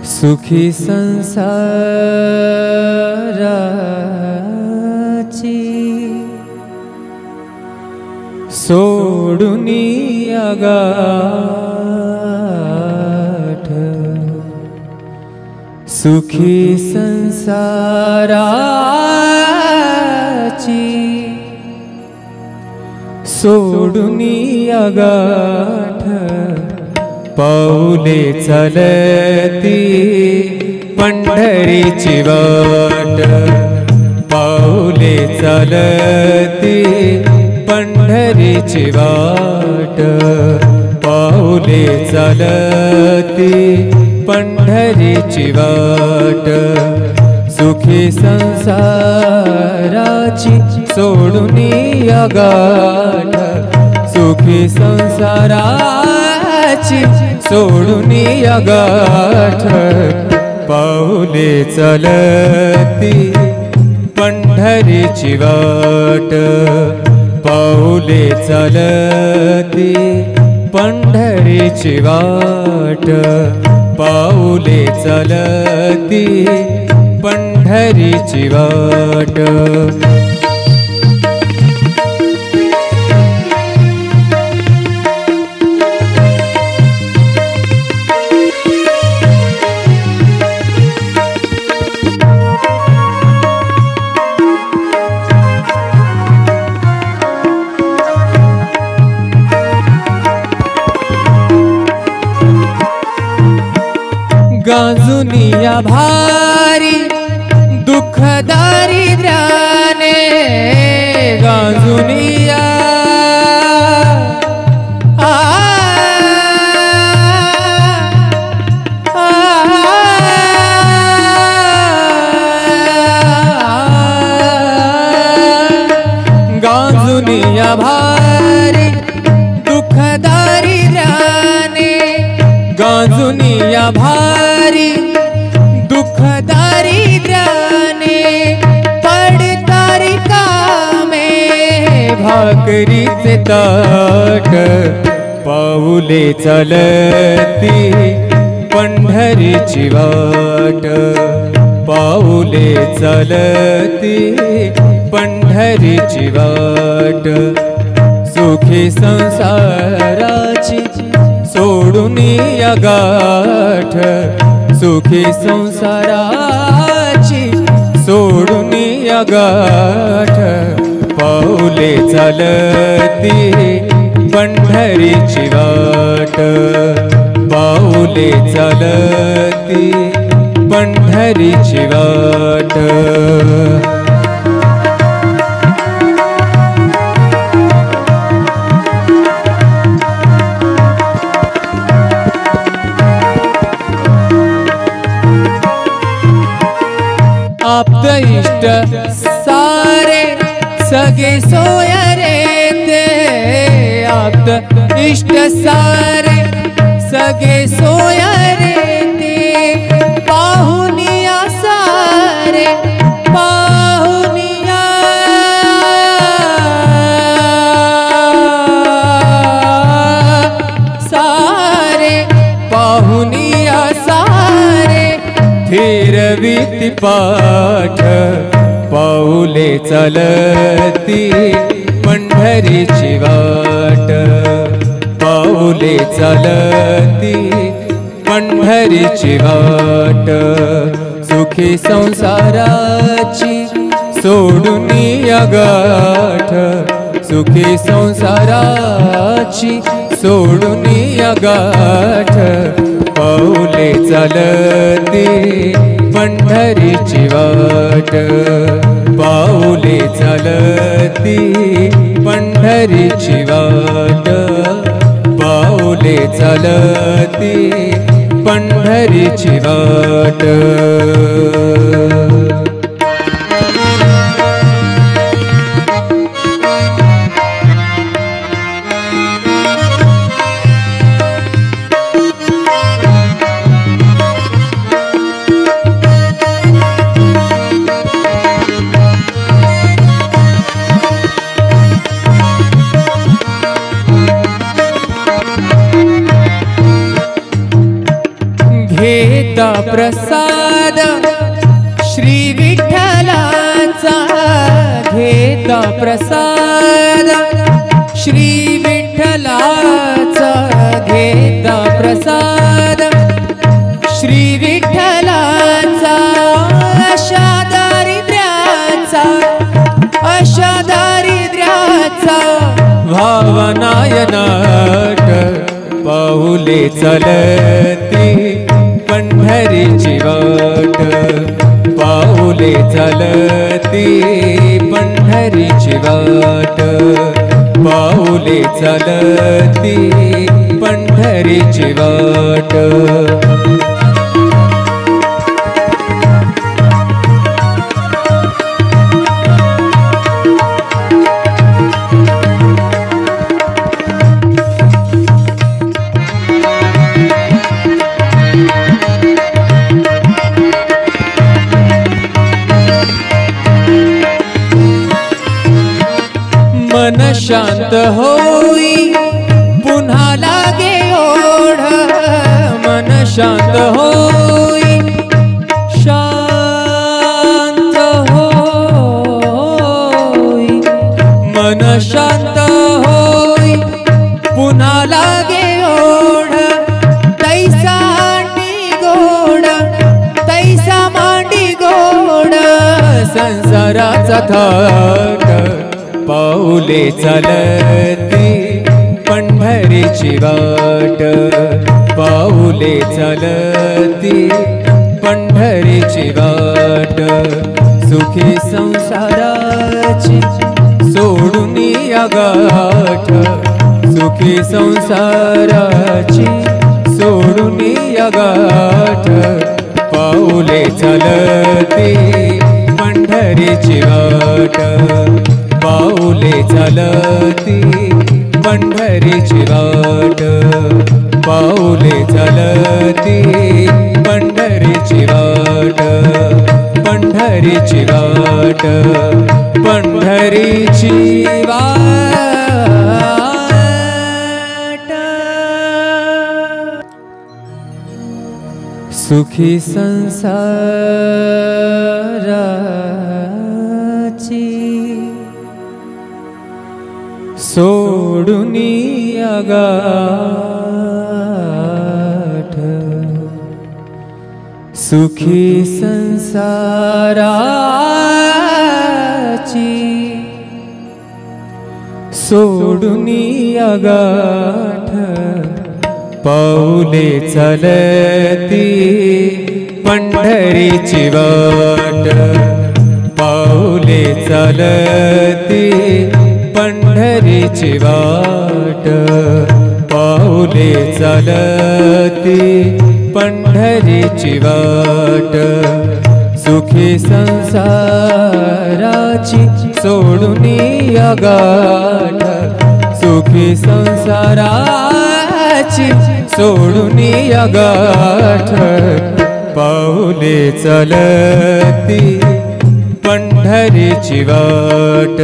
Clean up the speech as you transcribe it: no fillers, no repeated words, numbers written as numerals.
सुखी संसाराची सोडुनी आगाठ, सुखी संसाराची सोडुनी आगाठ, पाऊले चालती पंढरीची वाट, पाऊले चालती पंढरीची वाट, पाऊले चालती पंढरीची वाट, सुखी संसाराची सोडुनी आगाठ, सुखी संसाराची सोडुनी आगाठ, पाऊले चालती पंढरीची वाट, पाऊले चालती पंढरीची वाट, पाऊले चालती पंढरीची वाट. गांजुनिया भारी दुःख दारिद्र्याने, गांजुनिया गांजुनिया भारी दुःख दारिद्र्याने, गांजुनिया भारी दुःख दारिद्र्याने, पडतारी कामे भाकरीचे ताट, पाऊले चालती पंढरीची वाट, पाऊले चालती पंढरीची वाट, सुखी संसाराची सोडुनी आगाठ, सुखी संसाराची सोडुनी आगाठ, पाऊले चालती पंढरीची वाट, पाऊले चालती पंढरीची वाट. आप्त इष्ट सारे सगे सोयरे ते, आप्त इष्ट सारे सगे सोयरे ते, पाहुनिया सारे पाहुनिया सारे, पाहुनिया सारे फिरवीती पाठ, पाऊले चालती पंढरीची वाट, पाऊले चालती पंढरीची वाट, सुखी संसाराची सोडुनी आगाठ, सुखी संसाराची सोडुनी आगाठ, पाऊले चालती पंढरीची वाट, पाऊले चालती पंढरीची वाट, पाऊले चालती पंढरीची वाट. घेत घेता प्रसाद श्री विठ्ठलाचा घेता प्रसाद श्री विठ्ठलाचा घेता प्रसाद श्री विठ्ठलाचा अशा दारिद्र्याचा भावनायनाट पाऊले चलती पंढरीची वाट पाऊले चलती पंढरीची वाट पाऊले चलती पंढरीची वाट मन शांत होई पुन्हा लागे ओढ मन शांत होई शांत होई मन शांत होई पुन्हा लागे ओढ तैसा मांडी गोड संसाराचा थाट पाऊले चलती पंढरीची वाट पाऊले चलती पंढरीची वाट सुखी संसाराची सोडून या गाठ सुखी संसाराची सोडून या गाठ पाऊले चलती पंढरीची वाट पाऊले चलती पंढरीची वाट पाऊले चलती पंढरीची वाट पंढरीची वाट पंढरीची वाट सुखी संसाराची सोडून या गाठ सुखी संसाराची सोडून या गाठ पाऊले चलती पंढरीची वाट पाऊले चलती पंढरीची वाट पाऊले चलती पंढरीची वाट सुखी संसाराची सोडून या गाठ सुखी संसाराची सोडून या गाठ पाऊले चलती पंढरीची वाट।